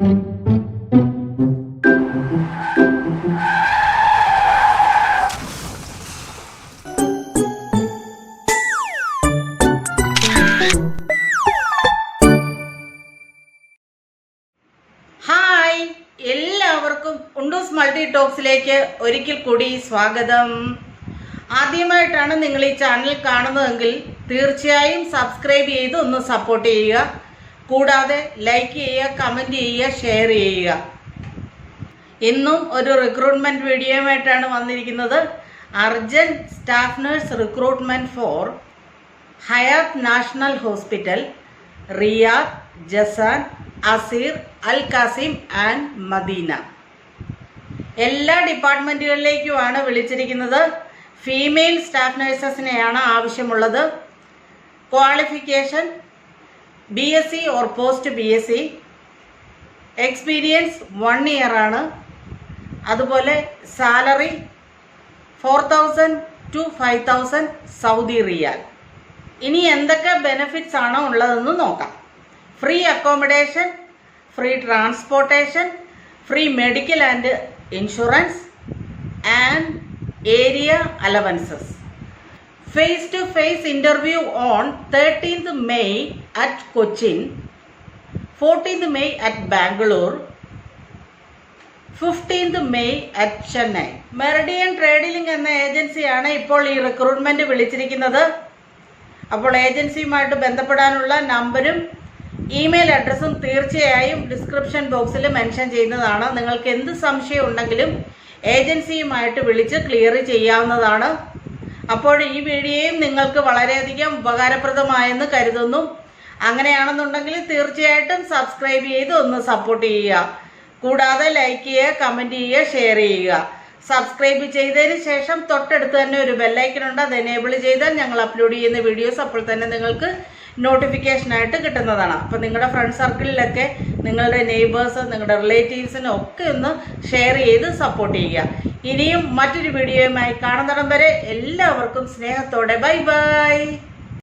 Hi, എല്ലാവർക്കും ഉണ്ടൂസ് multi ടോക്സിലേക്ക് ഒരിക്കൽ കൂടി സ്വാഗതം. ആദ്യമായിട്ടാണ് നിങ്ങൾ ഈ ചാനൽ കാണുന്നതെങ്കിൽ തീർച്ചയായും സബ്സ്ക്രൈബ് ചെയ്ത് ഒന്ന് സപ്പോർട്ട് ചെയ്യുക. കൂടാതെ ലൈക്ക് ചെയ്യുക, കമൻറ്റ് ചെയ്യുക, ഷെയർ ചെയ്യുക. ഇന്നും ഒരു റിക്രൂട്ട്മെൻറ്റ് വീഡിയോയുമായിട്ടാണ് വന്നിരിക്കുന്നത്. Urgent staff nurse recruitment for Hayat National Hospital, Riyadh, Jazan, Asir, Al Qassim and Medina. എല്ലാ ഡിപ്പാർട്ട്മെൻറ്റുകളിലേക്കുമാണ് വിളിച്ചിരിക്കുന്നത്. ഫീമെയിൽ സ്റ്റാഫ് നഴ്സസിനെയാണ് ആവശ്യമുള്ളത്. Qualification BSc or post BSc. Experience 1 year ആണ്. അതുപോലെ സാലറി 4,000 to 5,000 സൗദി റിയാൽ. ഇനി എന്തൊക്കെ ബെനിഫിറ്റ്സ് ആണോ ഉള്ളതെന്ന് നോക്കാം. Free accommodation, free transportation, free medical and insurance and area allowances. Face to face interview on 13th May at Cochin, 14th May at Bangalore, 15th May at Chennai. Meridian trading എന്ന ഏജൻസിയാണ് ഇപ്പോൾ ഈ recruitment വിളിച്ചിരിക്കുന്നത്. അപ്പോൾ ഏജൻസിയുമായിട്ട് ബന്ധപ്പെടാനുള്ള നമ്പരും ഇമെയിൽ അഡ്രസ്സും തീർച്ചയായും ഡിസ്ക്രിപ്ഷൻ ബോക്സിൽ മെൻഷൻ ചെയ്യുന്നതാണ്. നിങ്ങൾക്ക് എന്ത് സംശയം ഉണ്ടെങ്കിലും ഏജൻസിയുമായിട്ട് വിളിച്ച് ക്ലിയർ ചെയ്യാവുന്നതാണ്. അപ്പോൾ ഈ വീഡിയോയും നിങ്ങൾക്ക് വളരെയധികം ഉപകാരപ്രദമായെന്ന് കരുതുന്നു. അങ്ങനെയാണെന്നുണ്ടെങ്കിൽ തീർച്ചയായിട്ടും സബ്സ്ക്രൈബ് ചെയ്ത് ഒന്ന് സപ്പോർട്ട് ചെയ്യുക. കൂടാതെ ലൈക്ക് ചെയ്യുക, കമൻറ്റ് ചെയ്യുക, ഷെയർ ചെയ്യുക. സബ്സ്ക്രൈബ് ചെയ്തതിന് ശേഷം തൊട്ടടുത്ത് തന്നെ ഒരു ബെല്ലൈക്കൺ ഉണ്ട്. അത് എനേബിൾ ചെയ്താൽ ഞങ്ങൾ അപ്ലോഡ് ചെയ്യുന്ന വീഡിയോസ് അപ്പോൾ തന്നെ നിങ്ങൾക്ക് നോട്ടിഫിക്കേഷനായിട്ട് കിട്ടുന്നതാണ്. അപ്പോൾ നിങ്ങളുടെ ഫ്രണ്ട് സർക്കിളിലൊക്കെ നിങ്ങളുടെ നെയ്ബേഴ്സ്, നിങ്ങളുടെ റിലേറ്റീവ്സിനും ഒക്കെ ഒന്ന് ഷെയർ ചെയ്ത് സപ്പോർട്ട് ചെയ്യുക. ഇനിയും മറ്റൊരു വീഡിയോയുമായി കാണുന്നിടം വരെ എല്ലാവർക്കും സ്നേഹത്തോടെ ബൈ ബൈ.